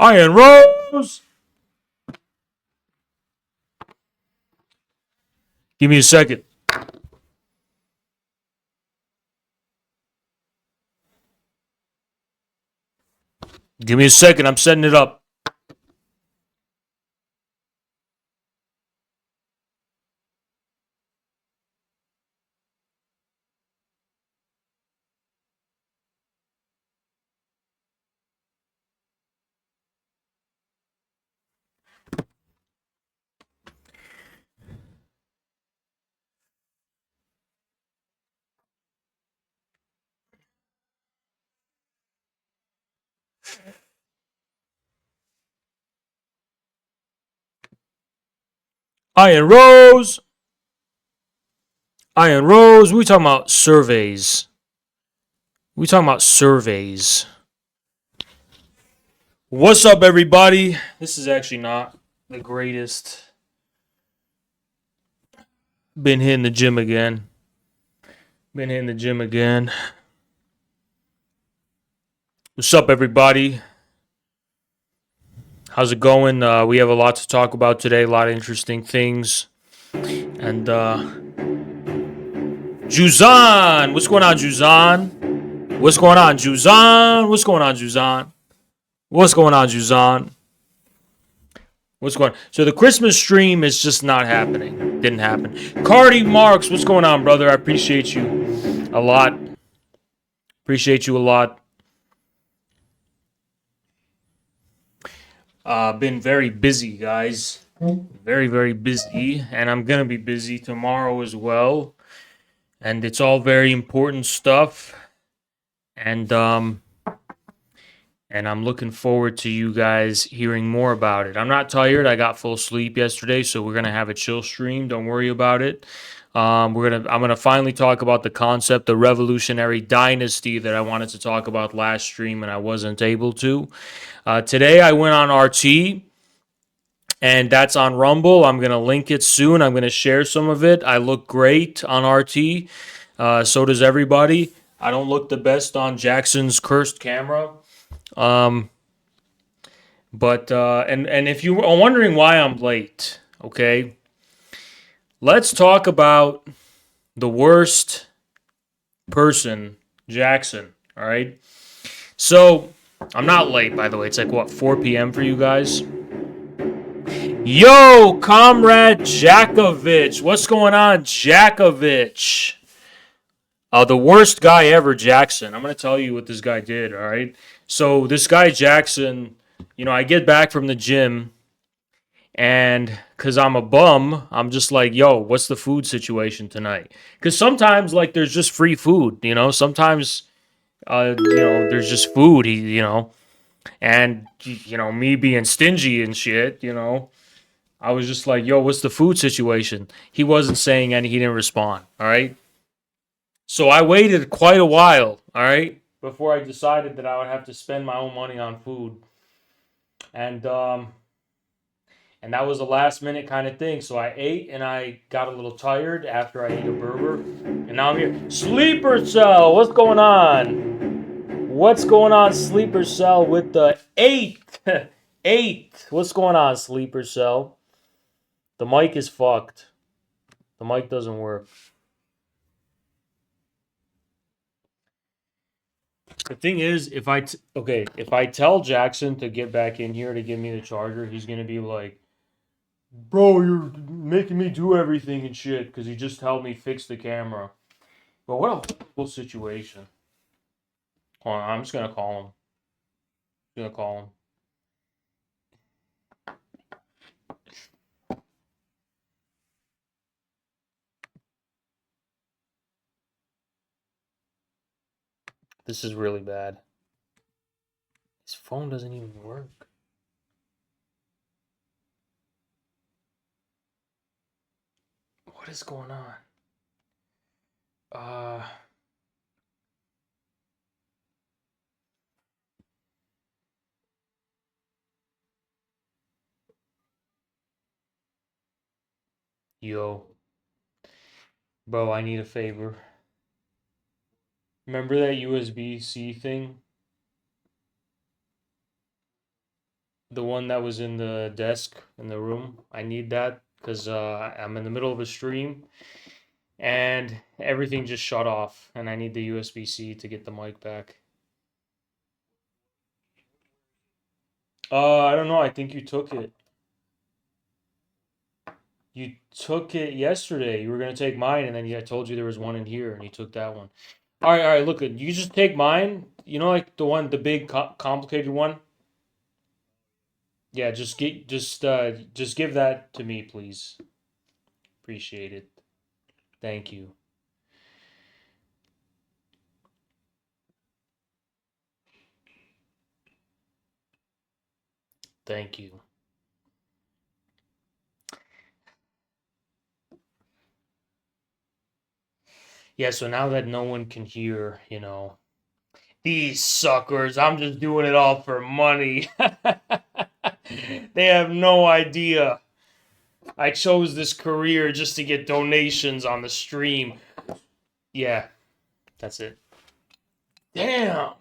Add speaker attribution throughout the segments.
Speaker 1: Iron Rose! Give me a second. Give me a second. I'm setting it up. Iron Rose! Iron Rose. We talking about surveys. We talking about surveys. What's up, everybody? This is actually not the greatest. Been hitting the gym again. What's up, everybody? How's it going? We have a lot to talk about today. A lot of interesting things. And Juzan! What's going on, Juzan? What's going on, Juzan? What's going on, Juzan? What's going on, Juzan? What's going on? So the Christmas stream is just not happening. Didn't happen. Cardi Marks, what's going on, brother? I appreciate you a lot. Appreciate you a lot. Been very busy, guys. Very, very busy. And I'm going to be busy tomorrow as well. And it's all very important stuff. And I'm looking forward to you guys hearing more about it. I'm not tired. I got full sleep yesterday, so we're gonna have a chill stream. Don't worry about it. I'm gonna finally talk about the concept, the revolutionary dynasty that I wanted to talk about last stream and I wasn't able to. Today I went on RT, and that's on Rumble. I'm gonna link it soon. I'm gonna share some of it. I look great on RT. So does everybody. I don't look the best on Jackson's cursed camera. But if you are wondering why I'm late, okay, let's talk about the worst person, Jackson. All right. So I'm not late, by the way. It's like what, 4 p.m. for you guys? Yo, Comrade Jakovich. What's going on, Jakovich? The worst guy ever, Jackson. I'm going to tell you what this guy did, all right? So this guy, Jackson, I get back from the gym, and because I'm a bum, I'm just like, yo, what's the food situation tonight? Because sometimes, like, there's just free food, Sometimes, there's just food, And, me being stingy and shit, I was just like, yo, what's the food situation? He wasn't saying any, he didn't respond, all right? So I waited quite a while, all right, before I decided that I would have to spend my own money on food. And that was a last minute kind of thing. So I ate and I got a little tired after I ate a burger. And now I'm here. Sleeper Cell, what's going on? What's going on, Sleeper Cell, with the 8? 8. What's going on, Sleeper Cell? The mic is fucked. The mic doesn't work. The thing is, if I tell Jackson to get back in here to give me the charger, he's gonna be like, "Bro, you're making me do everything and shit," because he just helped me fix the camera. But what a horrible situation. Hold on, I'm just gonna call him. This is really bad. His phone doesn't even work. What is going on? Yo. Bro, I need a favor. Remember that USB-C thing? The one that was in the desk in the room. I need that because I'm in the middle of a stream and everything just shut off, and I need the USB-C to get the mic back. I don't know. I think you took it. You took it yesterday. You were gonna take mine, and then I told you there was one in here, and you took that one. All right. Look, you just take mine. You know, like the one, the big, complicated one. Yeah, just give that to me, please. Appreciate it. Thank you. Thank you. Yeah, so now that no one can hear, these suckers, I'm just doing it all for money. They have no idea. I chose this career just to get donations on the stream. Yeah, that's it. Damn.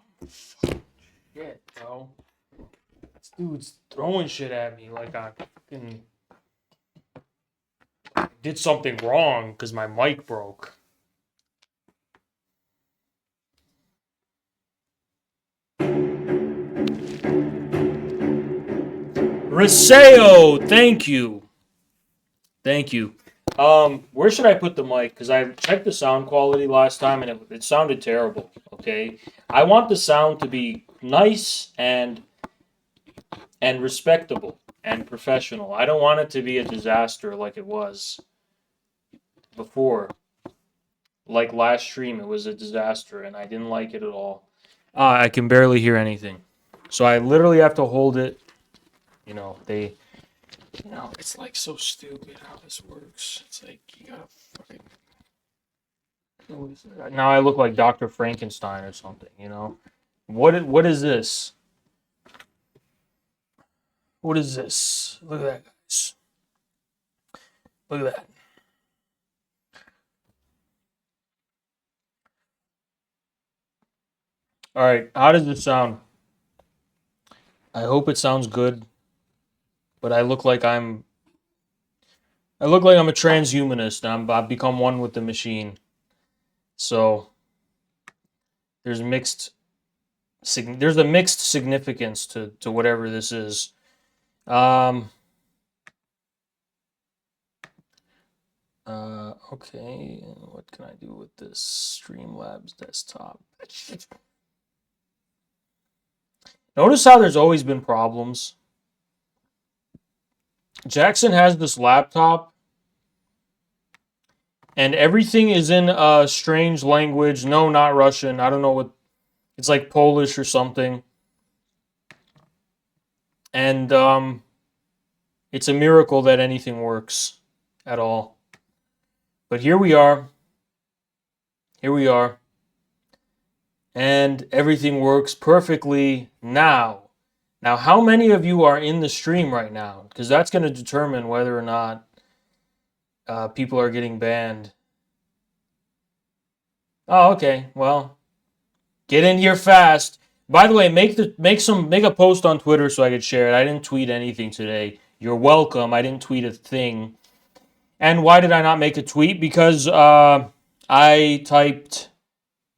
Speaker 1: Shit, bro. This dude's throwing shit at me like I fucking did something wrong because my mic broke. Reseo, thank you. Thank you. Where should I put the mic? Because I checked the sound quality last time and it sounded terrible. Okay, I want the sound to be nice and respectable and professional. I don't want it to be a disaster like it was before. Like last stream, it was a disaster and I didn't like it at all. I can barely hear anything, so I literally have to hold it. It's like so stupid how this works. It's like you gotta fucking. Now I look like Dr. Frankenstein or something, What is this? What is this? Look at that, guys. Look at that. All right, how does it sound? I hope it sounds good, but I look like I'm a transhumanist. I've become one with the machine. So there's a mixed significance to whatever this is. Okay, what can I do with this Streamlabs desktop? Notice how there's always been problems. Jackson has this laptop, and everything is in a strange language. No, not Russian. I don't know what. It's like Polish or something. And it's a miracle that anything works at all. But here we are. Here we are. And everything works perfectly now. Now, how many of you are in the stream right now? Because that's going to determine whether or not people are getting banned. Oh, okay. Well, get in here fast. By the way, make a post on Twitter so I could share it. I didn't tweet anything today. You're welcome. I didn't tweet a thing. And why did I not make a tweet? Because I typed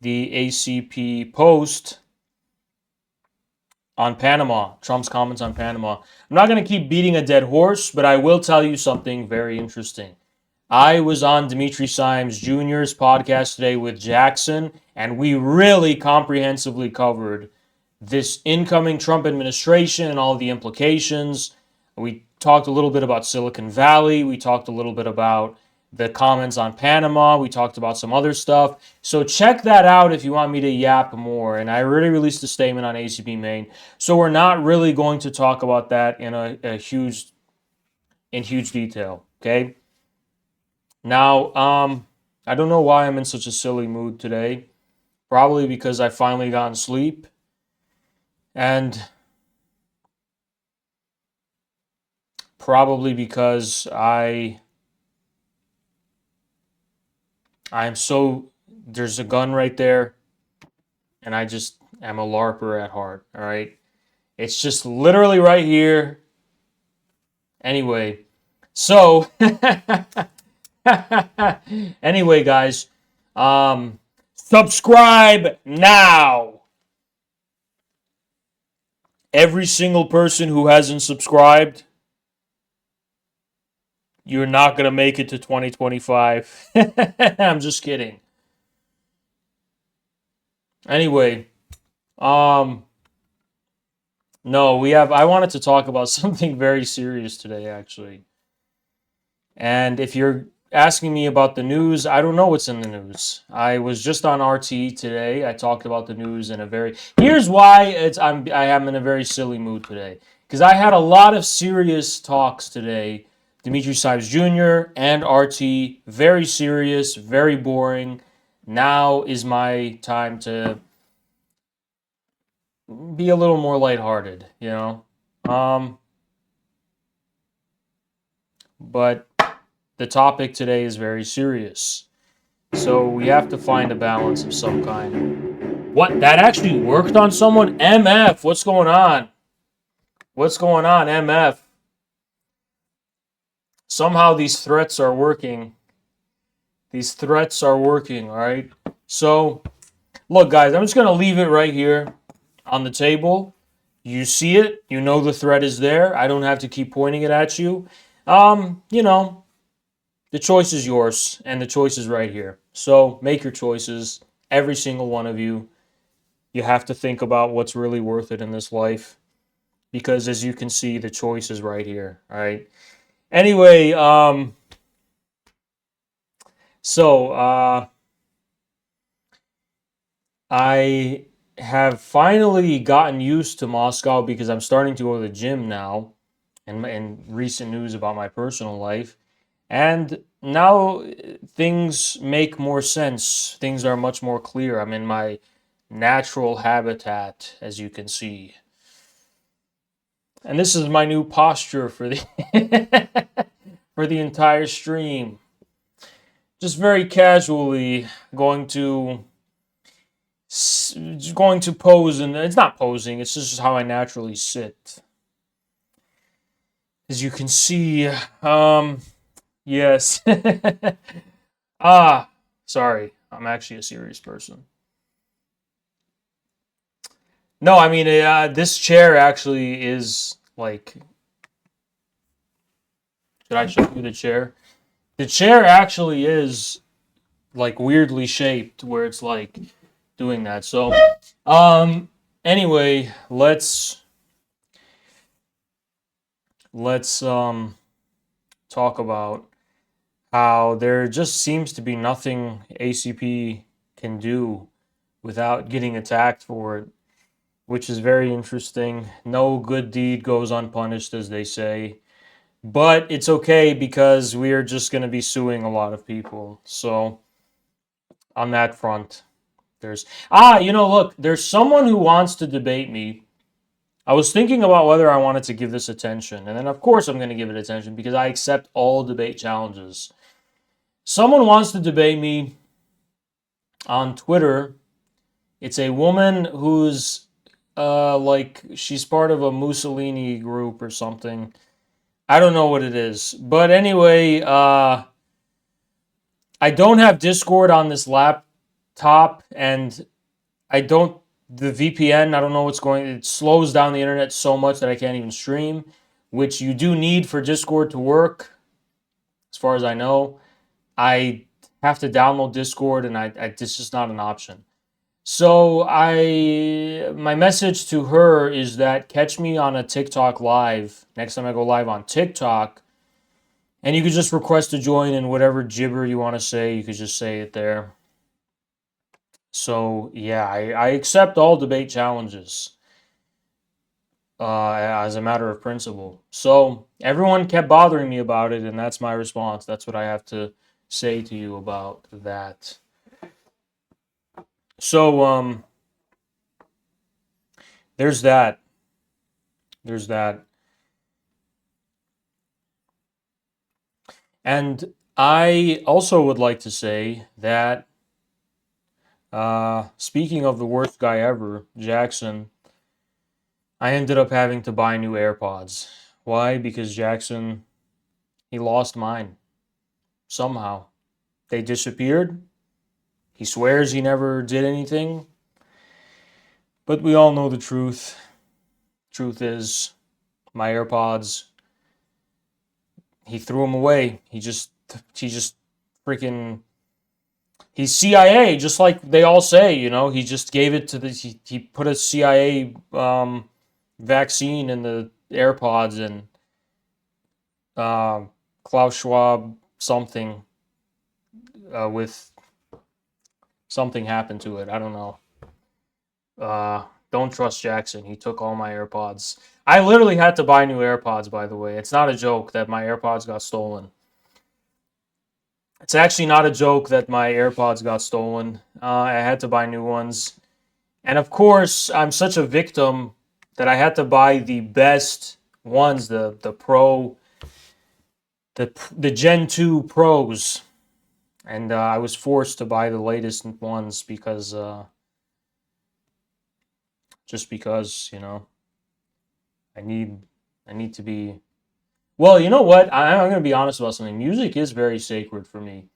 Speaker 1: the ACP post on Panama, Trump's comments on Panama. I'm not going to keep beating a dead horse, but I will tell you something very interesting. I was on Dimitri Simes Jr.'s podcast today with Jackson, and we really comprehensively covered this incoming Trump administration and all the implications. We talked a little bit about Silicon Valley. We talked a little bit about the comments on Panama. We talked about some other stuff. So check that out if you want me to yap more. And I already released a statement on ACP Maine. So we're not really going to talk about that in huge detail. Okay. Now, I don't know why I'm in such a silly mood today. Probably because I finally gotten sleep. And probably because there's a gun right there, and I just am a LARPer at heart, all right? It's just literally right here. Anyway, so anyway, guys, subscribe now. Every single person who hasn't subscribed, you're not going to make it to 2025. I'm just kidding. Anyway, no, I wanted to talk about something very serious today, actually. And if you're asking me about the news, I don't know what's in the news. I was just on RT today. I talked about the news in a very. Here's why I am in a very silly mood today, because I had a lot of serious talks today. Dimitri Sives Jr. and RT, very serious, very boring. Now is my time to be a little more lighthearted, you know. But the topic today is very serious. So we have to find a balance of some kind. What? That actually worked on someone? MF, what's going on? What's going on, MF? Somehow these threats are working. These threats are working, all right? So, look, guys, I'm just going to leave it right here on the table. You see it. You know the threat is there. I don't have to keep pointing it at you. You know, the choice is yours, and the choice is right here. So make your choices, every single one of you. You have to think about what's really worth it in this life, because as you can see, the choice is right here. All right. Anyway, so I have finally gotten used to Moscow because I'm starting to go to the gym now, and recent news about my personal life. And now things make more sense. Things are much more clear. I'm in my natural habitat, as you can see. And this is my new posture for the for the entire stream. Just very casually going to pose, and it's not posing, it's just how I naturally sit. As you can see, yes. Sorry. I'm actually a serious person. No, I mean, this chair actually is like. Should I show you the chair? The chair actually is like weirdly shaped where it's like doing that. So, anyway, let's talk about how there just seems to be nothing ACP can do without getting attacked for it, which is very interesting. No good deed goes unpunished, as they say. But it's okay because we are just going to be suing a lot of people. So, on that front, look, there's someone who wants to debate me. I was thinking about whether I wanted to give this attention. And then, of course, I'm going to give it attention because I accept all debate challenges. Someone wants to debate me on Twitter. It's a woman who's like she's part of a Mussolini group or something. I don't know what it is. But anyway, I don't have Discord on this laptop, and the VPN, I don't know what's going, it slows down the internet so much that I can't even stream, which you do need for Discord to work, as far as I know. I have to download Discord, and it's just not an option. So my message to her is that catch me on a TikTok live next time I go live on TikTok, and you could just request to join, and whatever gibber you want to say, you could just say it there. So yeah, I accept all debate challenges as a matter of principle. So everyone kept bothering me about it, and that's my response. That's what I have to say to you about that. So there's that. There's that. And I also would like to say that speaking of the worst guy ever, Jackson, I ended up having to buy new AirPods. Why? Because Jackson, he lost mine somehow. They disappeared. He swears he never did anything. But we all know the truth. Truth is, my AirPods, he threw them away. He just freaking, he's CIA, just like they all say, you know. He just gave it to he put a CIA vaccine in the AirPods, and Klaus Schwab something with something happened to it. I don't know. Don't trust Jackson. He took all my AirPods. I literally had to buy new AirPods, by the way. It's not a joke that my AirPods got stolen. It's actually not a joke that my AirPods got stolen. I had to buy new ones. And of course, I'm such a victim that I had to buy the best ones, the Pro, the Gen 2 Pros. And I was forced to buy the latest ones because, just because, you know, I need to be. Well, you know what? I'm going to be honest about something. Music is very sacred for me,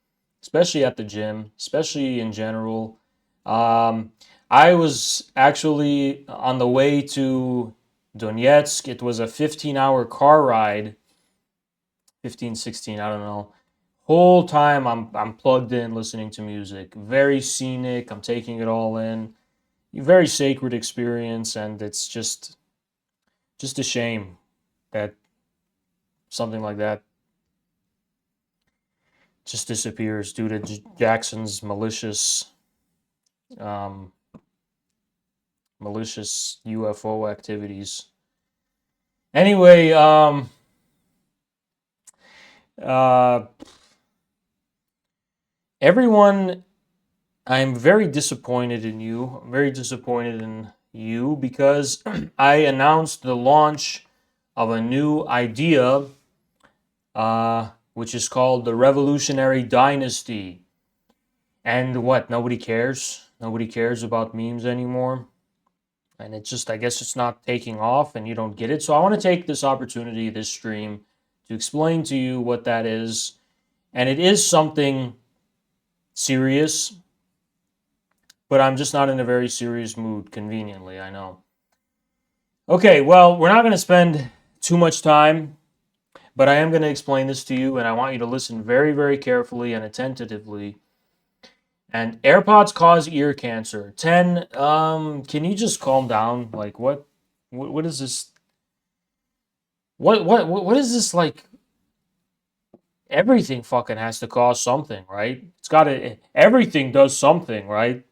Speaker 1: especially at the gym, especially in general. I was actually on the way to Donetsk. It was a 15-hour car ride, 15, 16, I don't know. Whole time I'm plugged in listening to music. Very scenic. I'm taking it all in. Very sacred experience, and it's just a shame that something like that just disappears due to Jackson's um, malicious UFO activities. Anyway, everyone, I'm very disappointed in you. I'm very disappointed in you because I announced the launch of a new idea, which is called the Revolutionary Dynasty. And what? Nobody cares? Nobody cares about memes anymore? And it's just, I guess it's not taking off and you don't get it. So I want to take this opportunity, this stream, to explain to you what that is. And it is something serious, but I'm just not in a very serious mood, conveniently, I know. Okay, well, we're not going to spend too much time, but I am going to explain this to you, and I want you to listen very, very carefully and attentively. And AirPods cause ear cancer. 10, can you just calm down? Like, what is this? What is this, like? Everything fucking has to cause something, right? It's gotta, everything does something, right?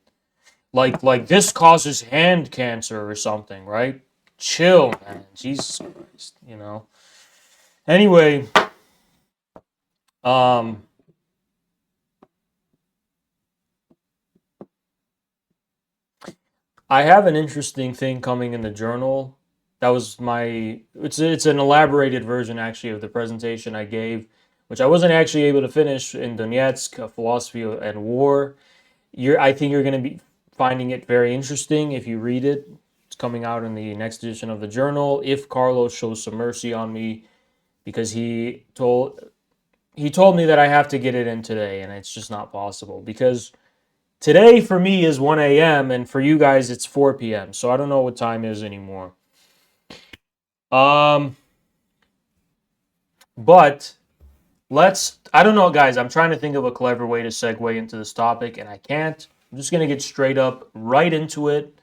Speaker 1: Like this causes hand cancer or something, right? Chill, man. Jesus Christ, you know. Anyway, um, I have an interesting thing coming in the journal. That was my. It's an elaborated version actually of the presentation I gave, which I wasn't actually able to finish in Donetsk, Philosophy and War. I think you're going to be finding it very interesting if you read it. It's coming out in the next edition of the journal. If Carlos shows some mercy on me, because he told me that I have to get it in today, and it's just not possible because today for me is 1 a.m. and for you guys it's 4 p.m. So I don't know what time is anymore. But I don't know, guys. I'm trying to think of a clever way to segue into this topic, and I can't. I'm just going to get straight up right into it.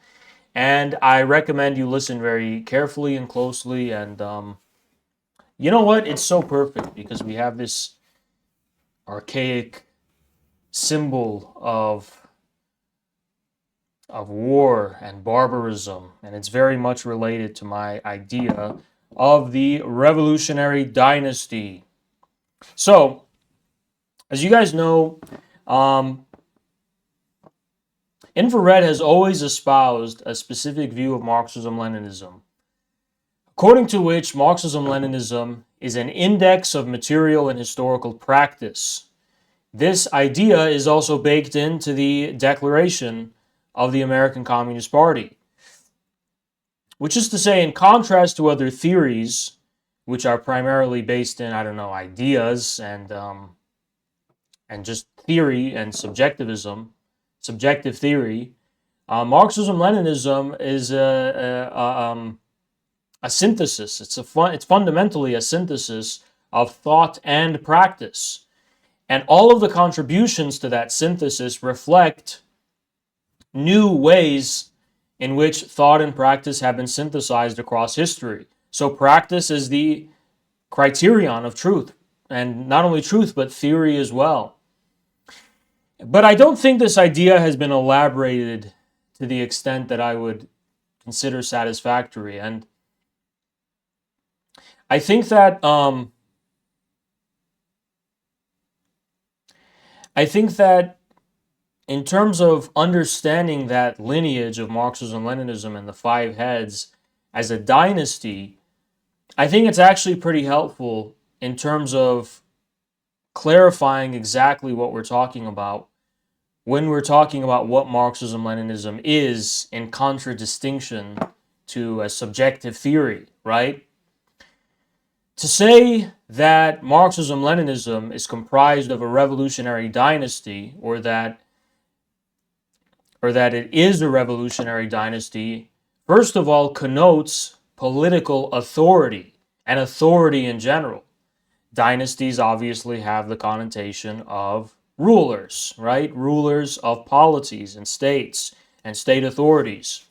Speaker 1: And I recommend you listen very carefully and closely. And you know what? It's so perfect because we have this archaic symbol of war and barbarism, and it's very much related to my idea of the revolutionary dynasty. So, as you guys know, Infrared has always espoused a specific view of Marxism-Leninism, according to which Marxism-Leninism is an index of material and historical practice. This idea is also baked into the Declaration of the American Communist Party, which is to say, in contrast to other theories, which are primarily based in, I don't know, ideas and just theory and subjectivism, subjective theory, Marxism-Leninism is a synthesis. It's fundamentally a synthesis of thought and practice. And all of the contributions to that synthesis reflect new ways in which thought and practice have been synthesized across history. So practice is the criterion of truth, and not only truth, but theory as well. But I don't think this idea has been elaborated to the extent that I would consider satisfactory. And I think that in terms of understanding that lineage of Marxism-Leninism and the five heads as a dynasty, I think it's actually pretty helpful in terms of clarifying exactly what we're talking about when we're talking about what Marxism-Leninism is in contradistinction to a subjective theory, right? To say that Marxism-Leninism is comprised of a revolutionary dynasty, or that it is a revolutionary dynasty, first of all, connotes political authority and authority in general. Dynasties obviously have the connotation of rulers, right? Rulers of polities and states and state authorities.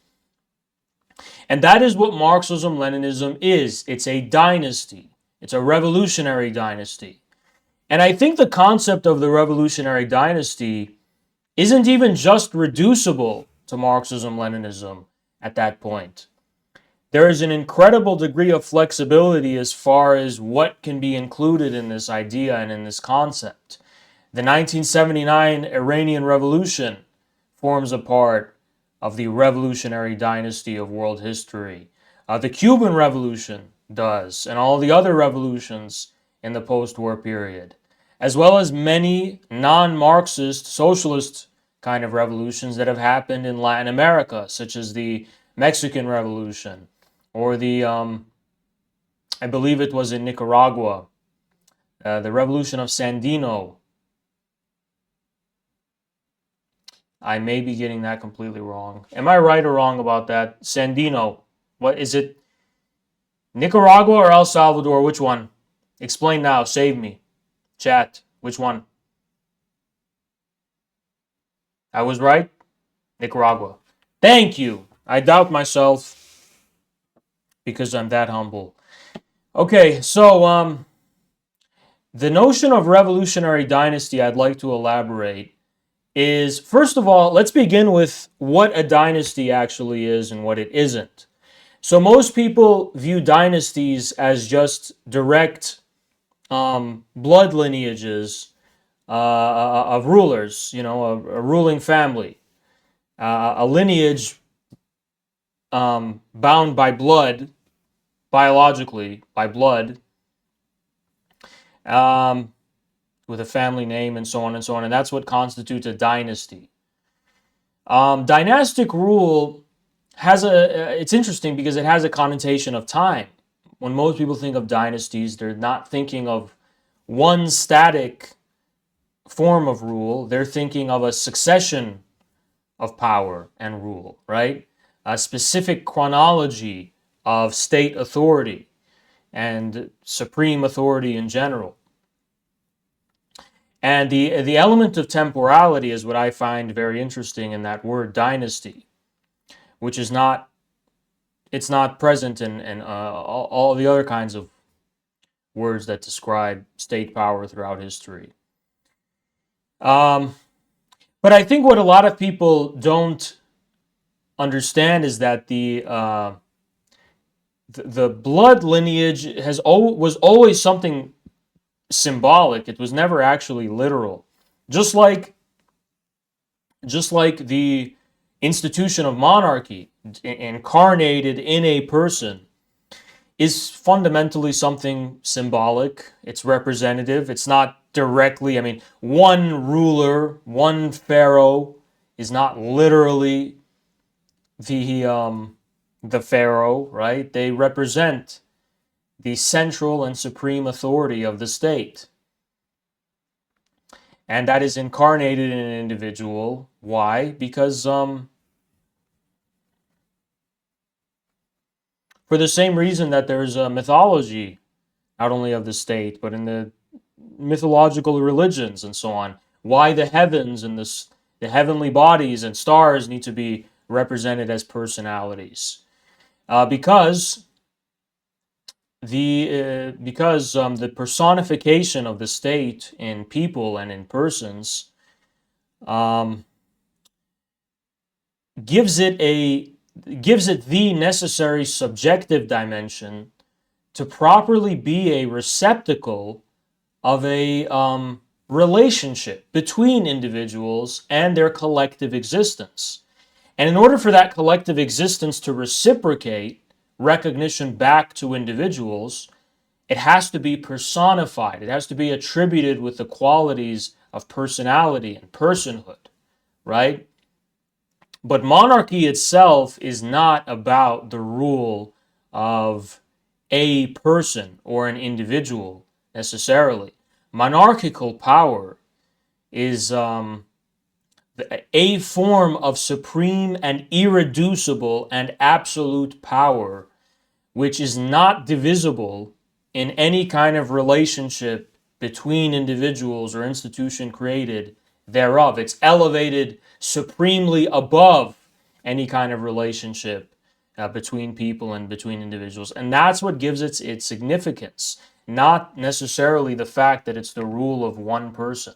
Speaker 1: And that is what Marxism-Leninism is. It's a dynasty. It's a revolutionary dynasty. And I think the concept of the revolutionary dynasty isn't even just reducible to Marxism-Leninism at that point. There is an incredible degree of flexibility as far as what can be included in this idea and in this concept. The 1979 Iranian Revolution forms a part of the revolutionary dynasty of world history. The Cuban Revolution does, and all the other revolutions in the post-war period, as well as many non-Marxist, socialist kind of revolutions that have happened in Latin America, such as the Mexican Revolution, or the, I believe it was in Nicaragua, the Revolution of Sandino. I may be getting that completely wrong. Am I right or wrong about that? Sandino. What is it? Nicaragua or El Salvador? Which one? Explain now. Save me. Chat. Which one? I was right? Nicaragua. Thank you. I doubt myself because I'm that humble. Okay, so the notion of revolutionary dynasty I'd like to elaborate is, first of all, let's begin with what a dynasty actually is and what it isn't. So most people view dynasties as just direct blood lineages of rulers, a ruling family, a lineage bound by blood, biologically, by blood, with a family name and so on and so on, and that's what constitutes a dynasty. Dynastic rule it's interesting because it has a connotation of time. When most people think of dynasties, they're not thinking of one static form of rule. They're thinking of a succession of power and rule, right? A specific chronology of state authority and supreme authority in general. And the element of temporality is what I find very interesting in that word dynasty, which is not, it's not present in all the other kinds of words that describe state power throughout history. But I think what a lot of people don't understand is that the blood lineage was always something symbolic. It was never actually literal. Just like the institution of monarchy incarnated in a person is fundamentally something symbolic. It's representative. It's not directly, one ruler, one pharaoh is not literally the the pharaoh, right? They represent the central and supreme authority of the state. And that is incarnated in an individual. Why? Because for the same reason that there's a mythology, not only of the state, but in the mythological religions and so on. Why the heavens and the heavenly bodies and stars need to be represented as personalities? Because the personification of the state in people and in persons um, gives it the necessary subjective dimension to properly be a receptacle of a relationship between individuals and their collective existence. And in order for that collective existence to reciprocate recognition back to individuals, it has to be personified. It has to be attributed with the qualities of personality and personhood, right? But monarchy itself is not about the rule of a person or an individual necessarily. Monarchical power is a form of supreme and irreducible and absolute power, which is not divisible in any kind of relationship between individuals or institution created thereof. It's elevated supremely above any kind of relationship between people and between individuals. And that's what gives it its significance, not necessarily the fact that it's the rule of one person.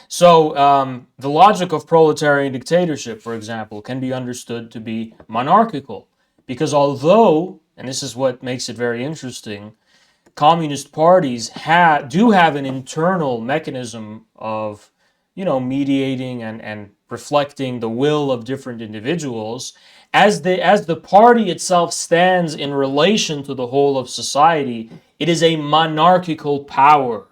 Speaker 1: So, the logic of proletarian dictatorship, for example, can be understood to be monarchical. Because although, and this is what makes it very interesting, communist parties do have an internal mechanism of, mediating and reflecting the will of different individuals, as the party itself stands in relation to the whole of society, it is a monarchical power.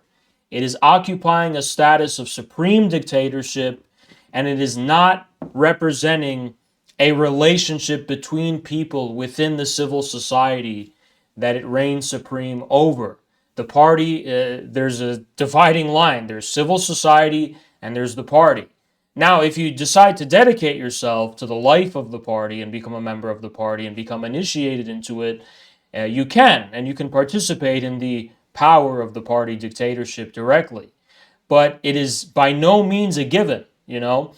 Speaker 1: It is occupying a status of supreme dictatorship, and it is not representing a relationship between people within the civil society that it reigns supreme over. The party, there's a dividing line. There's civil society and there's the party. Now, if you decide to dedicate yourself to the life of the party and become a member of the party and become initiated into it, you can, and you can participate in the power of the party dictatorship directly. But it is by no means a given, And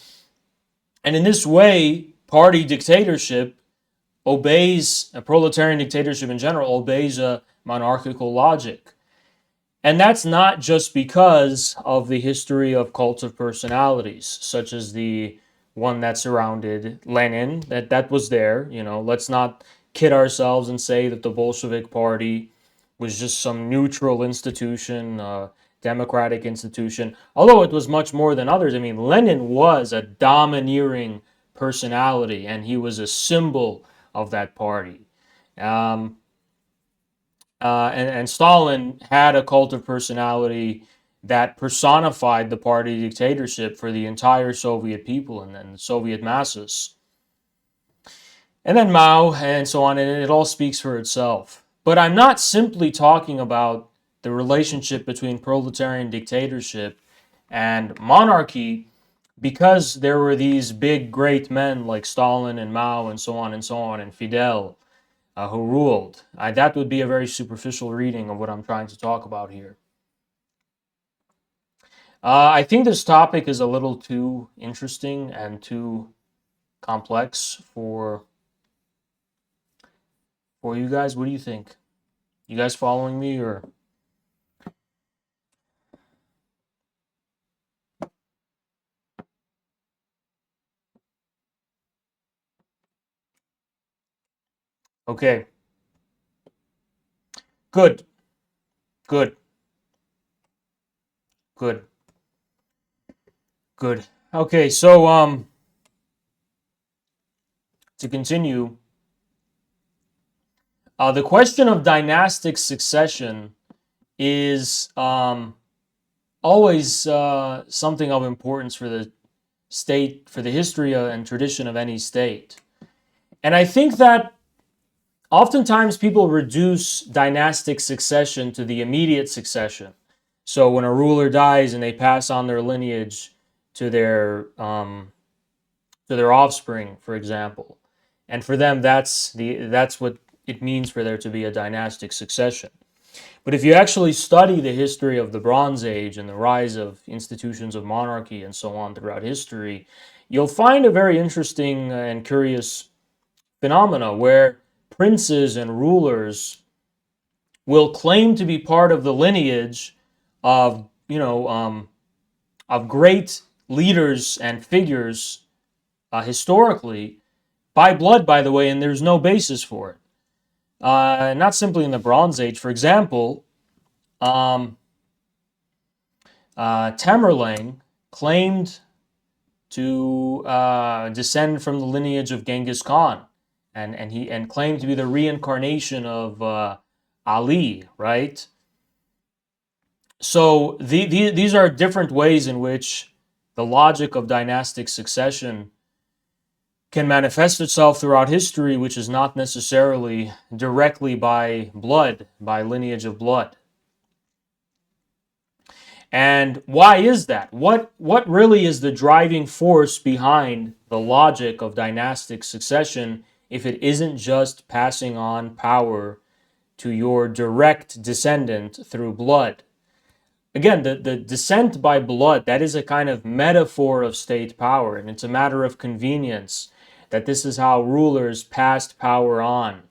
Speaker 1: in this way, party dictatorship obeys, a proletarian dictatorship in general, obeys a monarchical logic. And that's not just because of the history of cults of personalities, such as the one that surrounded Lenin, that was there. Let's not kid ourselves and say that the Bolshevik Party was just some neutral institution, democratic institution, although it was much more than others. I mean, Lenin was a domineering personality, and he was a symbol of that party. And Stalin had a cult of personality that personified the party dictatorship for the entire Soviet people and then the Soviet masses. And then Mao and so on, and it all speaks for itself. But I'm not simply talking about the relationship between proletarian dictatorship and monarchy because there were these big, great men like Stalin and Mao and so on, and Fidel who ruled. That would be a very superficial reading of what I'm trying to talk about here. I think this topic is a little too interesting and too complex for you guys. What do you think? You guys following me or? Okay. Good. Good. Good. Good. Okay, so to continue, the question of dynastic succession is always something of importance for the state, for the history and tradition of any state. And I think that oftentimes people reduce dynastic succession to the immediate succession. So when a ruler dies and they pass on their lineage to their offspring, for example, and for them that's what it means for there to be a dynastic succession. But if you actually study the history of the Bronze Age and the rise of institutions of monarchy and so on throughout history, you'll find a very interesting and curious phenomena where princes and rulers will claim to be part of the lineage of of great leaders and figures historically by blood, by the way, and there's no basis for it. Not simply in the Bronze Age. For example, Tamerlane claimed to descend from the lineage of Genghis Khan, and claimed to be the reincarnation of Ali, right? So these are different ways in which the logic of dynastic succession can manifest itself throughout history, which is not necessarily directly by blood, by lineage of blood. And why is that? What really is the driving force behind the logic of dynastic succession if it isn't just passing on power to your direct descendant through blood? Again, the descent by blood, that is a kind of metaphor of state power, and it's a matter of convenience that this is how rulers passed power on.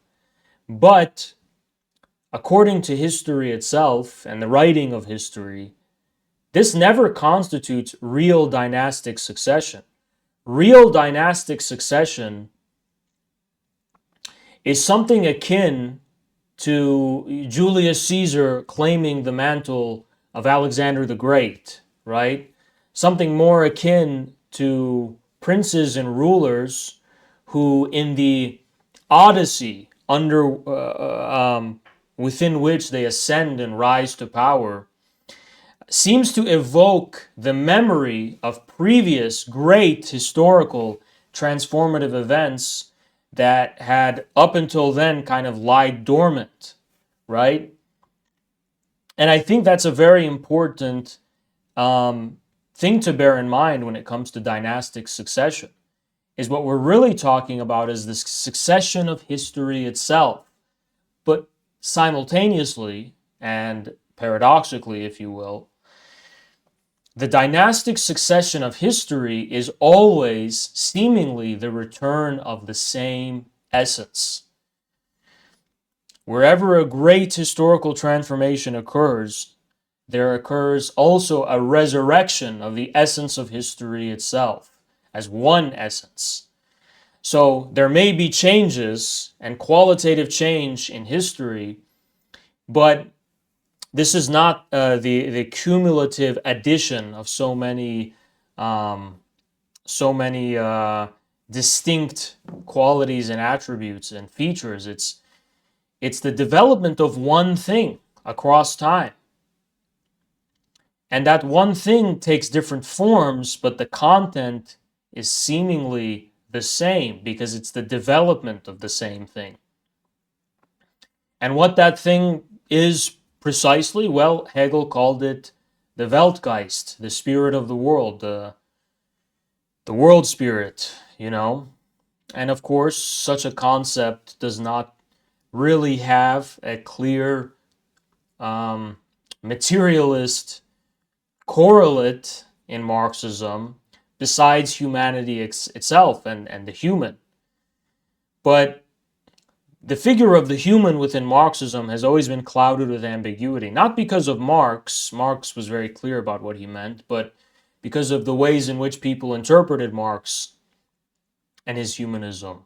Speaker 1: But according to history itself and the writing of history, this never constitutes real dynastic succession. Real dynastic succession is something akin to Julius Caesar claiming the mantle of Alexander the Great, right? Something more akin to princes and rulers who, in the Odyssey within which they ascend and rise to power, seems to evoke the memory of previous great historical transformative events that had up until then kind of lied dormant, right? And I think that's a very important thing to bear in mind when it comes to dynastic succession, is what we're really talking about is the succession of history itself. But simultaneously, and paradoxically, if you will, the dynastic succession of history is always seemingly the return of the same essence. Wherever a great historical transformation occurs, there occurs also a resurrection of the essence of history itself as one essence. So there may be changes and qualitative change in history, but this is not the cumulative addition of so many distinct qualities and attributes and features. It's the development of one thing across time. And that one thing takes different forms, but the content is seemingly the same because it's the development of the same thing. And what that thing is precisely, well, Hegel called it the Weltgeist, the spirit of the world, the world spirit, you know. And of course, such a concept does not really have a clear materialist correlate in Marxism besides humanity itself and the human. But the figure of the human within Marxism has always been clouded with ambiguity, not because of Marx. Marx was very clear about what he meant, but because of the ways in which people interpreted Marx and his humanism.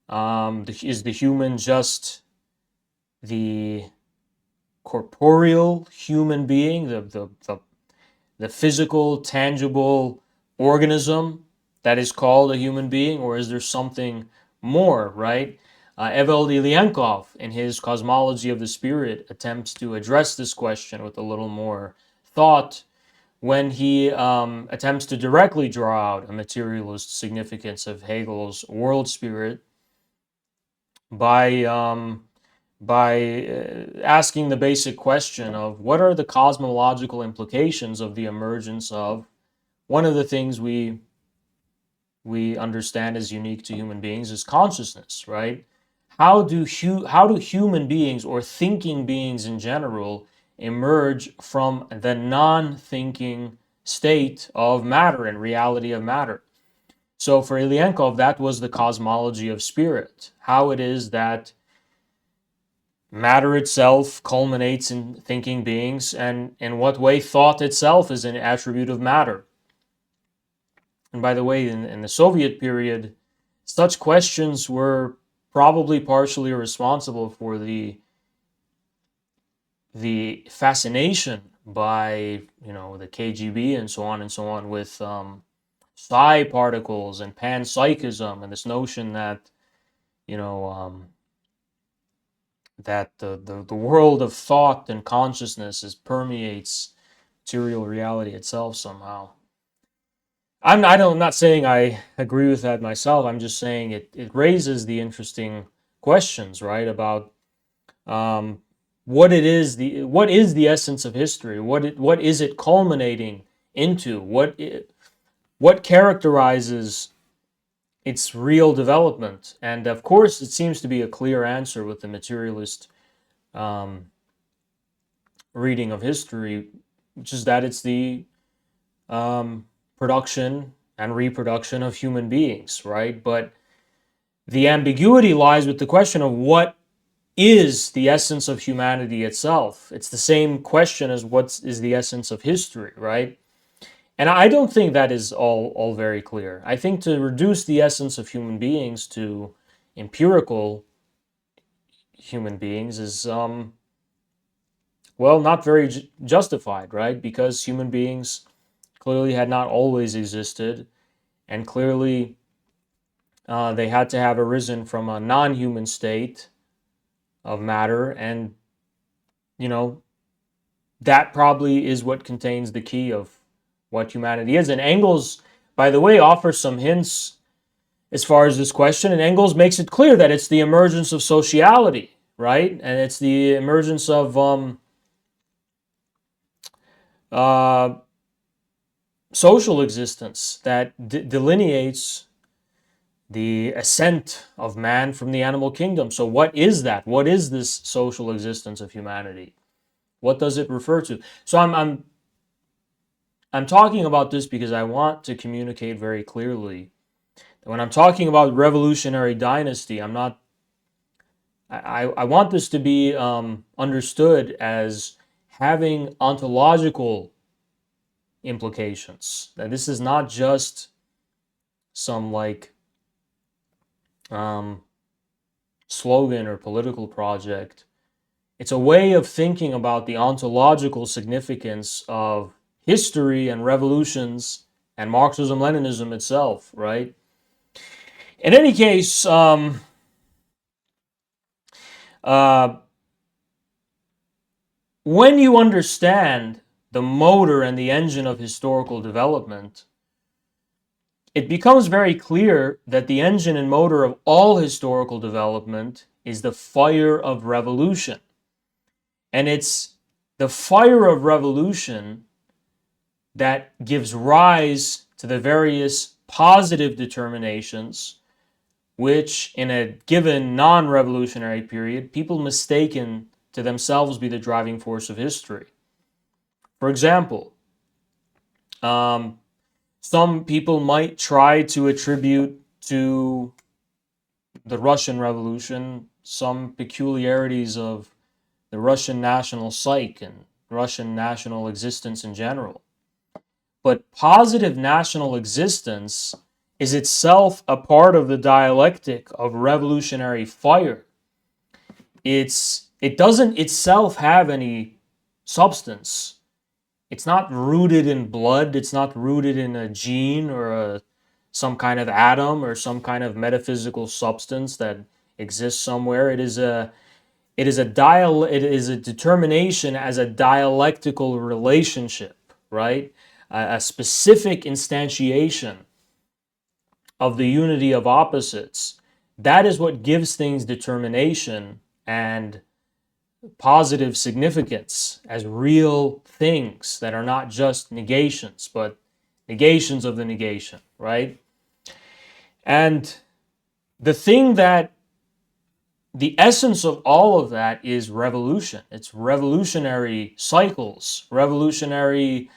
Speaker 1: Is the human just the corporeal human being, the physical, tangible organism that is called a human being, or is there something more, right? Evel Ilienkov, in his Cosmology of the Spirit, attempts to address this question with a little more thought when he attempts to directly draw out a materialist significance of Hegel's world spirit by asking the basic question of what are the cosmological implications of the emergence of one of the things we understand as unique to human beings is consciousness, right? How do human beings or thinking beings in general emerge from the non-thinking state of matter and reality of matter? So for Ilyenkov, that was the cosmology of spirit, how it is that matter itself culminates in thinking beings, and in what way thought itself is an attribute of matter. And by the way, in the Soviet period, such questions were probably partially responsible for the fascination by the KGB and so on with psi particles and panpsychism and this notion that you know that the world of thought and consciousness permeates material reality itself somehow. I'm not saying I agree with that myself. I'm just saying it raises the interesting questions, right, about what is the essence of history? What is it culminating into? What characterizes its real development? And of course, it seems to be a clear answer with the materialist um, reading of history, which is that it's the production and reproduction of human beings, right? But the ambiguity lies with the question of what is the essence of humanity itself. It's the same question as what is the essence of history, right? And I don't think that is all very clear. I think to reduce the essence of human beings to empirical human beings is not very justified, right? Because human beings clearly had not always existed, and clearly they had to have arisen from a non-human state of matter, and that probably is what contains the key of what humanity is. And Engels, by the way, offers some hints as far as this question, and Engels makes it clear that it's the emergence of sociality, right? And it's the emergence of uh, social existence that delineates the ascent of man from the animal kingdom. So what is that? What is this social existence of humanity? What does it refer to? So I'm talking about this because I want to communicate very clearly that when I'm talking about revolutionary dynasty, I'm not. I want this to be understood as having ontological implications. That this is not just some um, slogan or political project. It's a way of thinking about the ontological significance of history and revolutions and Marxism-Leninism itself, right? In any case, when you understand the motor and the engine of historical development, it becomes very clear that the engine and motor of all historical development is the fire of revolution. And it's the fire of revolution that gives rise to the various positive determinations which, in a given non-revolutionary period, people mistaken to themselves be the driving force of history. For example, some people might try to attribute to the Russian Revolution some peculiarities of the Russian national psyche and Russian national existence in general. But positive national existence is itself a part of the dialectic of revolutionary fire. It doesn't itself have any substance. It's not rooted in blood. It's not rooted in a gene or some kind of atom or some kind of metaphysical substance that exists somewhere. It is a determination as a dialectical relationship, right? A specific instantiation of the unity of opposites. That is what gives things determination and positive significance as real things that are not just negations, but negations of the negation, right? And the thing that the essence of all of that is revolution. It's revolutionary cycles, revolutionary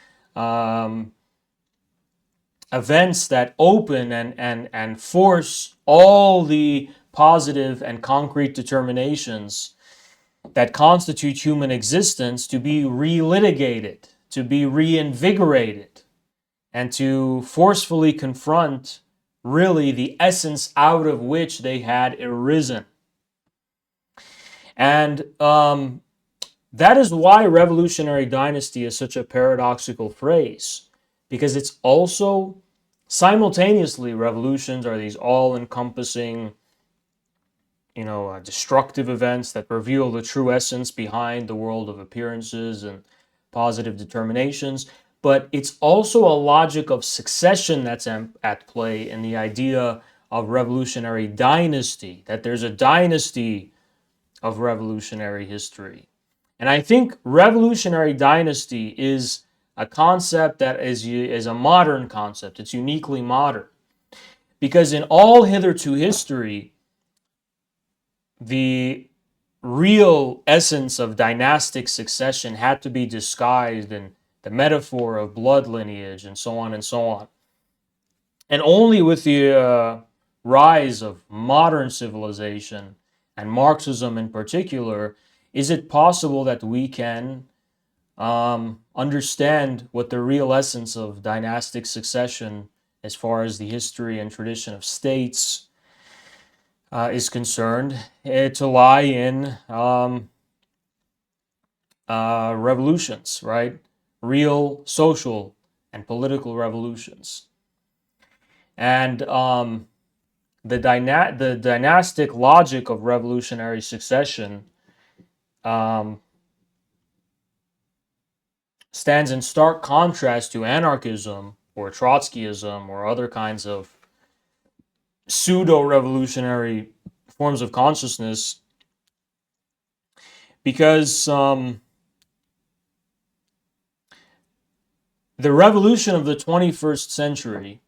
Speaker 1: events that open and force all the positive and concrete determinations that constitute human existence to be relitigated, to be reinvigorated, and to forcefully confront really the essence out of which they had arisen. And that is why revolutionary dynasty is such a paradoxical phrase, because it's also simultaneously revolutions are these all-encompassing, destructive events that reveal the true essence behind the world of appearances and positive determinations. But it's also a logic of succession that's at play in the idea of revolutionary dynasty, that there's a dynasty of revolutionary history. And I think revolutionary dynasty is a concept that is a modern concept. It's uniquely modern. Because in all hitherto history, the real essence of dynastic succession had to be disguised in the metaphor of blood lineage and so on and so on. And only with the rise of modern civilization and Marxism in particular is it possible that we can understand what the real essence of dynastic succession as far as the history and tradition of states is concerned, to lie in revolutions, right? Real social and political revolutions. And the dynastic logic of revolutionary succession stands in stark contrast to anarchism or Trotskyism or other kinds of pseudo-revolutionary forms of consciousness, because the revolution of the 21st century,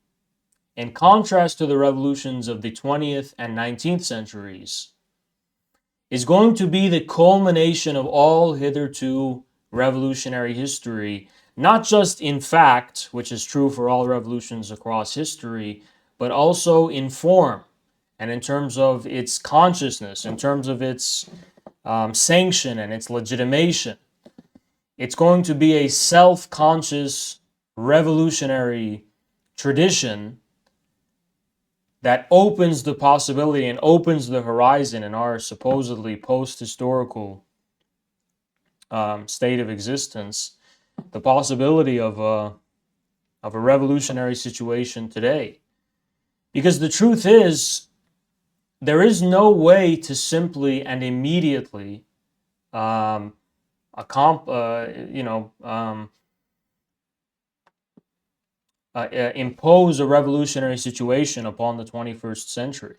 Speaker 1: in contrast to the revolutions of the 20th and 19th centuries, is going to be the culmination of all hitherto revolutionary history, not just in fact, which is true for all revolutions across history, but also in form and in terms of its consciousness, in terms of its sanction and its legitimation. It's going to be a self-conscious revolutionary tradition that opens the possibility and opens the horizon in our supposedly post-historical state of existence, the possibility of a revolutionary situation today. Because the truth is, there is no way to simply and immediately impose a revolutionary situation upon the 21st century.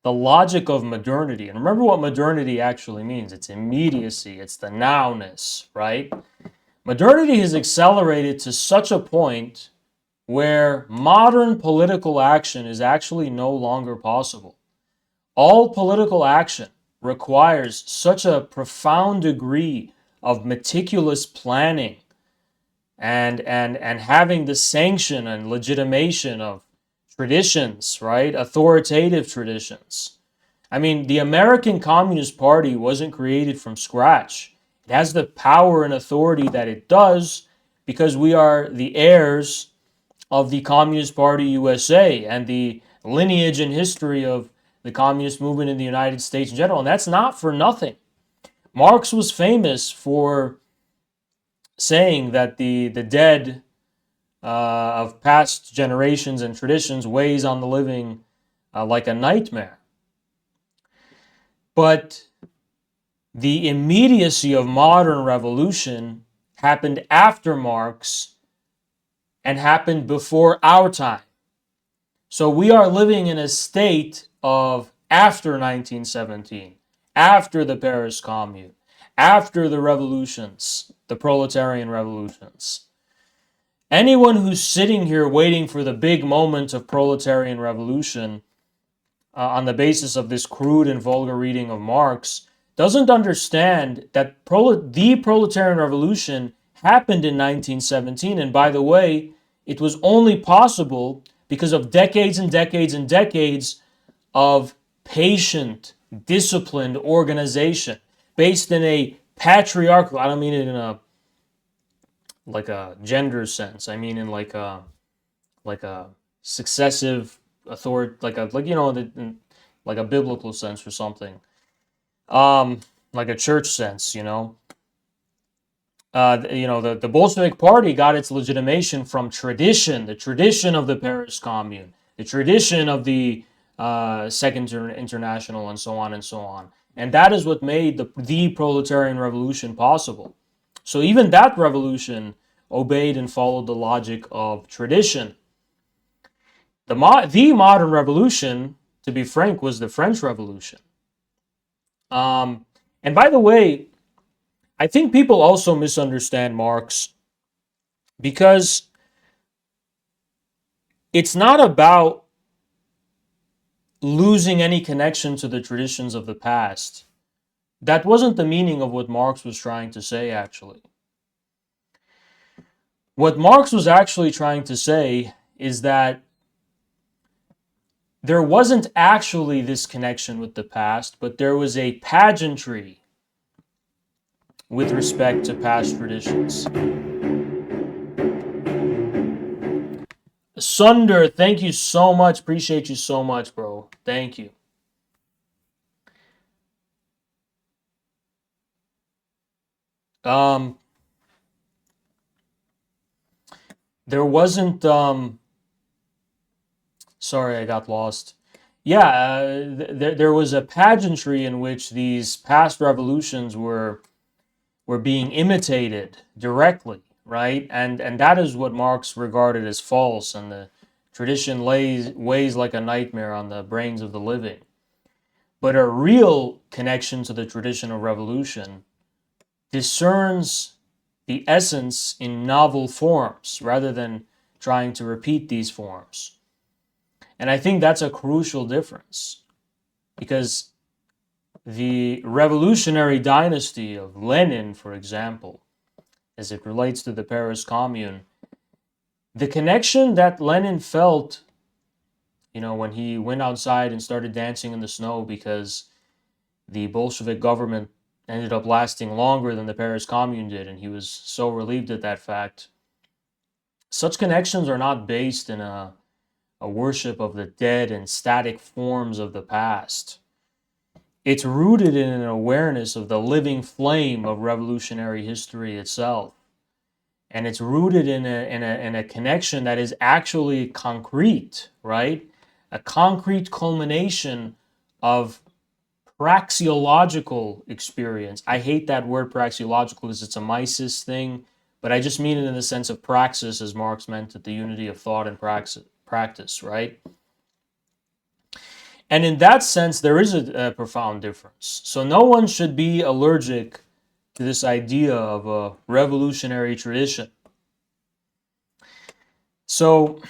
Speaker 1: The logic of modernity, and remember what modernity actually means. It's immediacy, it's the nowness, right? Modernity has accelerated to such a point where modern political action is actually no longer possible. All political action requires such a profound degree of meticulous planning and having the sanction and legitimation of traditions, right? Authoritative traditions. I mean, the American Communist Party wasn't created from scratch. It has the power and authority that it does because we are the heirs of the Communist Party USA and the lineage and history of the communist movement in the United States in general. And that's not for nothing. Marx was famous for saying that the dead of past generations and traditions weighs on the living like a nightmare. But the immediacy of modern revolution happened after Marx and happened before our time. So we are living in a state of after 1917, after the Paris Commune, after the revolutions, the proletarian revolutions. Anyone who's sitting here waiting for the big moment of proletarian revolution on the basis of this crude and vulgar reading of Marx doesn't understand that the proletarian revolution happened in 1917. And by the way, it was only possible because of decades and decades and decades of patient, disciplined organization based in a patriarchal, I don't mean it in a like a gender sense. I mean in like a successive authority, like a biblical sense or something. Like a church sense, the Bolshevik Party got its legitimation from tradition, the tradition of the Paris Commune, the tradition of the Second International, and so on and so on. And that is what made the proletarian revolution possible. So even that revolution obeyed and followed the logic of tradition. The modern revolution, to be frank, was the French Revolution. And by the way, I think people also misunderstand Marx because it's not about losing any connection to the traditions of the past. That wasn't the meaning of what Marx was trying to say, actually. What Marx was actually trying to say is that there wasn't actually this connection with the past, but there was a pageantry with respect to past traditions. Sunder, thank you so much. Appreciate you so much, bro. Thank you. There wasn't sorry, I got lost. Yeah, there was a pageantry in which these past revolutions were being imitated directly, right? And that is what Marx regarded as false, and the tradition weighs like a nightmare on the brains of the living. But a real connection to the tradition of revolution discerns the essence in novel forms rather than trying to repeat these forms. And I think that's a crucial difference, because the revolutionary dynasty of Lenin, for example, as it relates to the Paris Commune, the connection that Lenin felt, when he went outside and started dancing in the snow because the Bolshevik government ended up lasting longer than the Paris Commune did, and he was so relieved at that fact. Such connections are not based in a worship of the dead and static forms of the past. It's rooted in an awareness of the living flame of revolutionary history itself. And it's rooted in a connection that is actually concrete, right? A concrete culmination of praxeological experience. I hate that word praxeological because it's a Mises thing, but I just mean it in the sense of praxis, as Marx meant it, the unity of thought and practice, right? And in that sense, there is a profound difference. So no one should be allergic to this idea of a revolutionary tradition. So,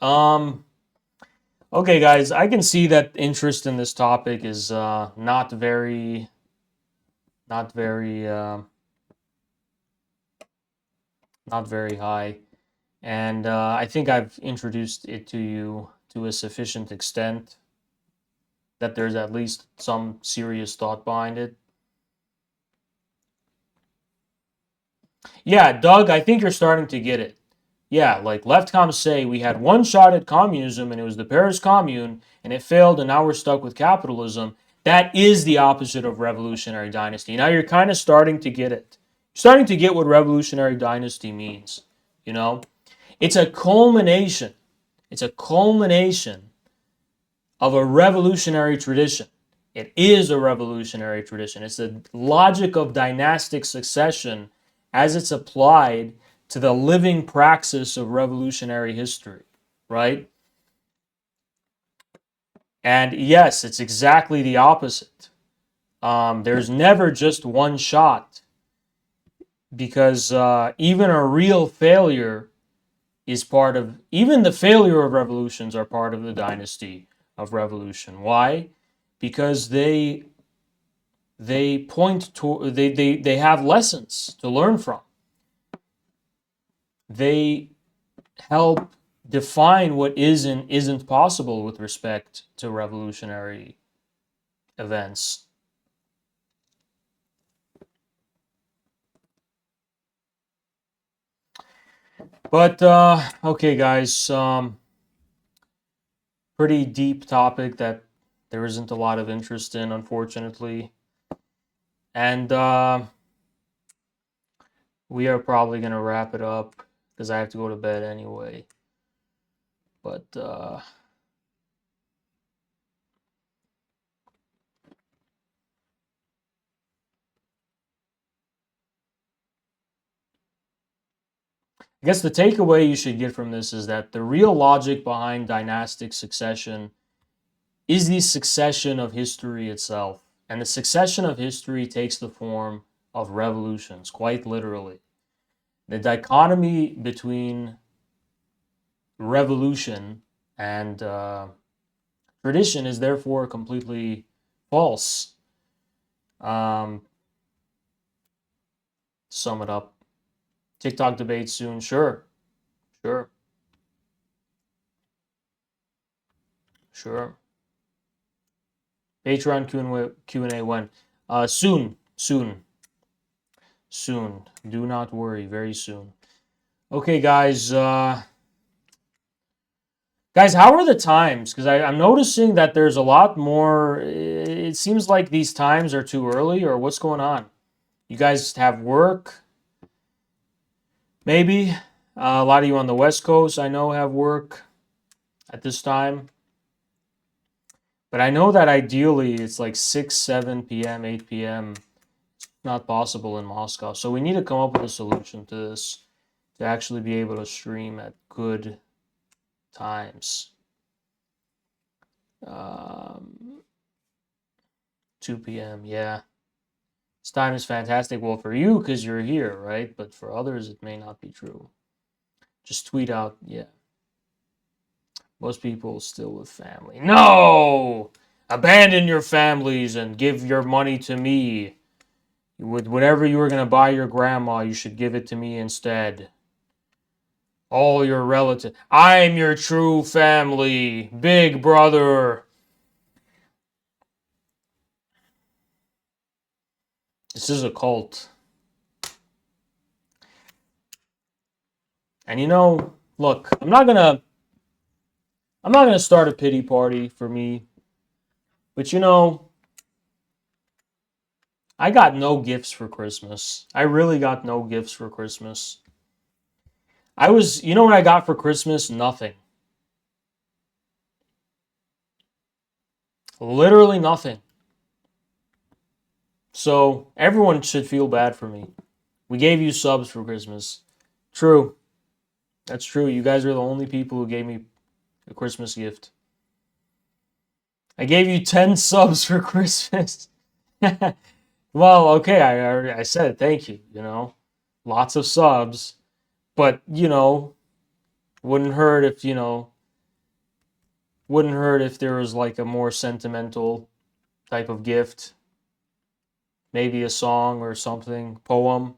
Speaker 1: okay, guys, I can see that interest in this topic is not very high, and I think I've introduced it to you to a sufficient extent that there's at least some serious thought behind it. Yeah, Doug, I think you're starting to get it. Yeah, like leftcoms say, we had one shot at communism and it was the Paris Commune and it failed and now we're stuck with capitalism. That is the opposite of revolutionary dynasty. Now you're kind of starting to get it. You're starting to get what revolutionary dynasty means, It's a culmination. It's a culmination of a revolutionary tradition. It is a revolutionary tradition. It's the logic of dynastic succession as it's applied to the living praxis of revolutionary history, right? And yes, it's exactly the opposite. There's never just one shot because even a real failure is part of, even the failure of revolutions are part of the dynasty of revolution. Why? Because they point to, they have lessons to learn from. They help define what is and isn't possible with respect to revolutionary events. But okay, guys, pretty deep topic that there isn't a lot of interest in, unfortunately, and we are probably gonna wrap it up because I have to go to bed anyway. But I guess the takeaway you should get from this is that the real logic behind dynastic succession is the succession of history itself. And the succession of history takes the form of revolutions, quite literally. The dichotomy between revolution and tradition is therefore completely false. Sum it up. TikTok debate soon. Sure. Sure. Sure. Patreon Q&A when? Soon. Soon. Soon. Do not worry. Very soon. Okay, guys. Guys, how are the times? Because I'm noticing that there's a lot more. It seems like these times are too early, or what's going on? You guys have work? Maybe. A lot of you on the West Coast, I know, have work at this time. But I know that ideally it's like 6, 7 p.m., 8 p.m. It's not possible in Moscow. So we need to come up with a solution to this to actually be able to stream at good times. 2 p.m., yeah. This time is fantastic. Well, for you, because you're here, right? But for others, it may not be true. Just tweet out, yeah. Most people still with family. No! Abandon your families and give your money to me. With whatever you were going to buy your grandma, you should give it to me instead. All your relatives. I'm your true family. Big brother. This is a cult. And you know, look, I'm not gonna start a pity party for me. But you know, I got no gifts for Christmas. I really got no gifts for Christmas. You know what I got for Christmas? Nothing. Literally nothing. So everyone should feel bad for me. We gave you subs for Christmas. True. That's true. You guys are the only people who gave me a Christmas gift. I gave you 10 subs for Christmas. Well, okay, I said thank you, you know. Lots of subs. But, you know, wouldn't hurt if, you know, wouldn't hurt if there was like a more sentimental type of gift. Maybe a song or something, poem,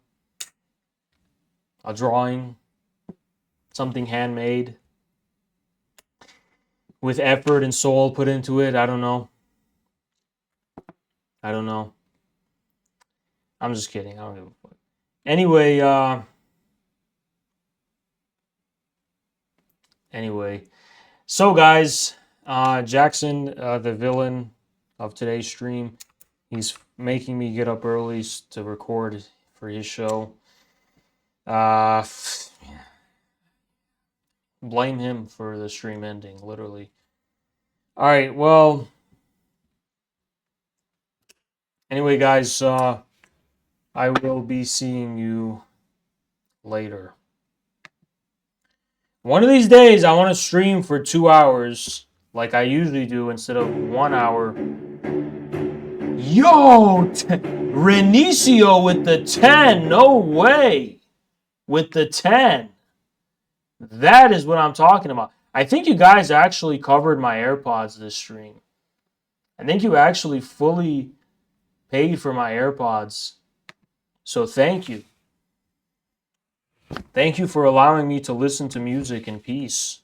Speaker 1: a drawing, something handmade with effort and soul put into it. I don't know. I don't know. I'm just kidding. I don't give a fuck. Anyway, so guys, Jackson, the villain of today's stream, he's making me get up early to record for his show. Blame him for the stream ending, literally. All right, well, Anyway, guys, I will be seeing you later. One of these days, I want to stream for 2 hours like I usually do instead of 1 hour. Yo, Renicio with the 10. No way. With the 10. That is what I'm talking about. I think you guys actually covered my AirPods this stream. I think you actually fully paid for my AirPods. So thank you. Thank you for allowing me to listen to music in peace.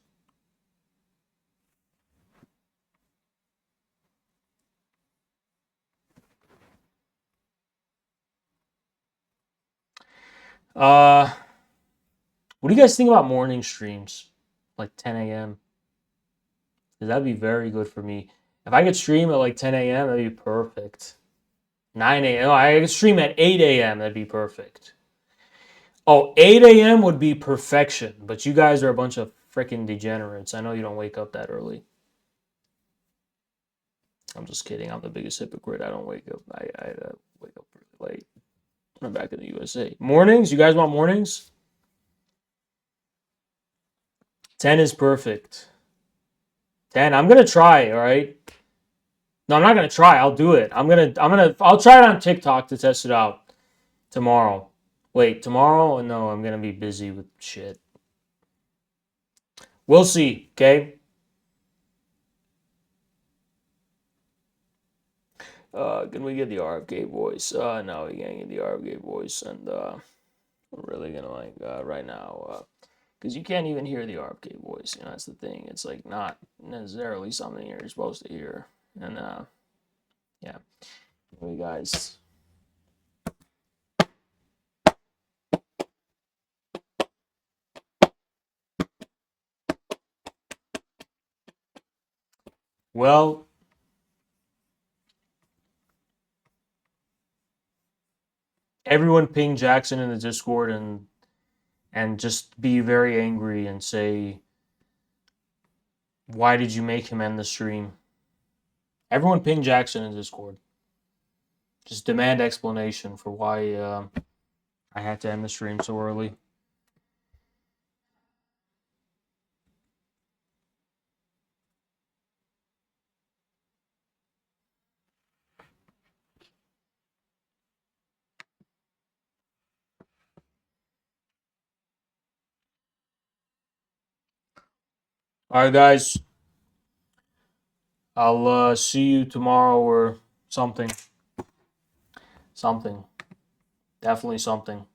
Speaker 1: What do you guys think about morning streams? Like 10 a.m.? Because that'd be very good for me. If I could stream at like 10 a.m., that'd be perfect. 9 a.m. No, I could stream at 8 a.m., that'd be perfect. Oh, 8 a.m. would be perfection, but you guys are a bunch of freaking degenerates. I know you don't wake up that early. I'm just kidding. I'm the biggest hypocrite. I don't wake up. I wake up really late. I'm back in the USA. Mornings? You guys want mornings? 10 is perfect. 10. I'm gonna try, all right? No, I'm not gonna try. I'll do it. I'll try it on TikTok to test it out tomorrow. Wait, tomorrow? No, I'm gonna be busy with shit. We'll see, okay? Can we get the RFK voice? No, we can't get the RFK voice, and we're really gonna like right now, because you can't even hear the RFK voice. You know, that's the thing. It's like not necessarily something you're supposed to hear, and yeah, anyway, guys. Well, everyone ping Jackson in the Discord and just be very angry and say, why did you make him end the stream? Everyone ping Jackson in Discord. Just demand explanation for why I had to end the stream so early. All right, guys. I'll see you tomorrow or something. Something. Definitely something.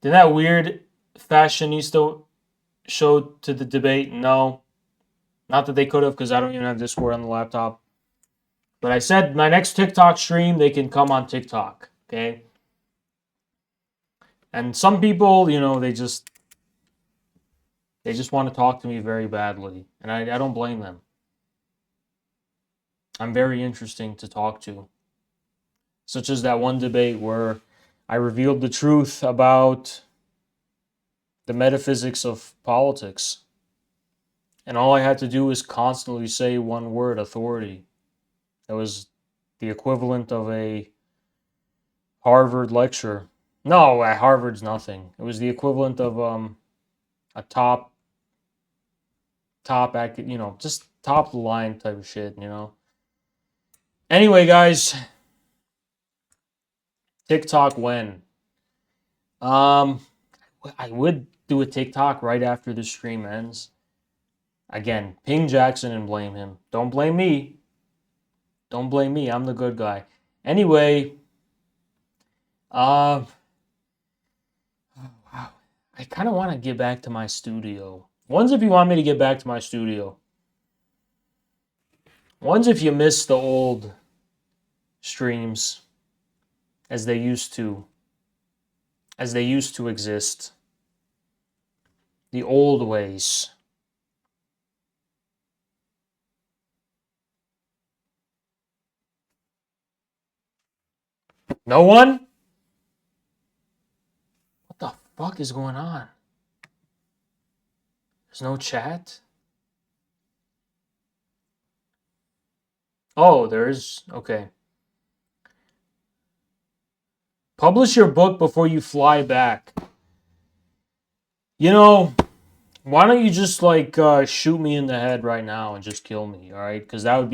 Speaker 1: Did that weird fashionista show to the debate? No. Not that they could have, because I don't even have Discord on the laptop. But I said my next TikTok stream, they can come on TikTok. Okay? And some people, you know, they just want to talk to me very badly. And I don't blame them. I'm very interesting to talk to. Such as that one debate where I revealed the truth about the metaphysics of politics. And all I had to do was constantly say one word, authority. It was the equivalent of a Harvard lecture. No, Harvard's nothing. It was the equivalent of a top, you know, just top line type of shit, you know. Anyway, guys, TikTok when? I would do a TikTok right after the stream ends. Again, ping Jackson and blame him. Don't blame me. Don't blame me. I'm the good guy. Anyway, wow. I kind of want to get back to my studio. One's if you want me to get back to my studio. One's if you miss the old streams as they used to exist. The old ways. No one? What the fuck is going on? There's no chat? Oh, there's... Okay. Publish your book before you fly back. You know, why don't you just like shoot me in the head right now and just kill me, all right? Because it would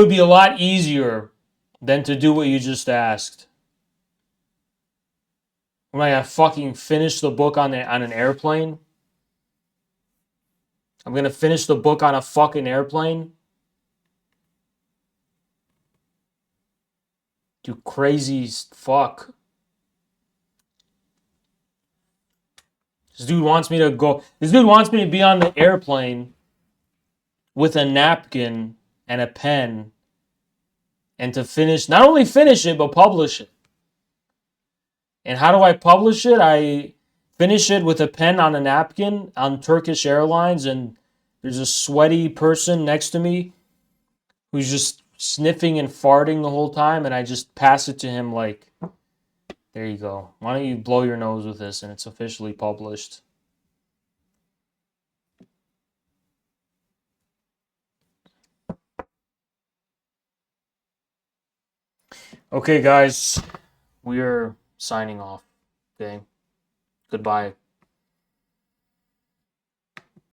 Speaker 1: be a lot easier than to do what you just asked. Am I gonna fucking finish the book on an airplane? I'm gonna finish the book on a fucking airplane? You crazy fuck. This dude wants me to go. This dude wants me to be on the airplane with a napkin and a pen and to finish, not only finish it, but publish it. And how do I publish it? I finish it with a pen on a napkin on Turkish Airlines, and there's a sweaty person next to me who's just sniffing and farting the whole time, and I just pass it to him like, there you go. Why don't you blow your nose with this, and it's officially published. Okay, guys, we're signing off. Okay, goodbye.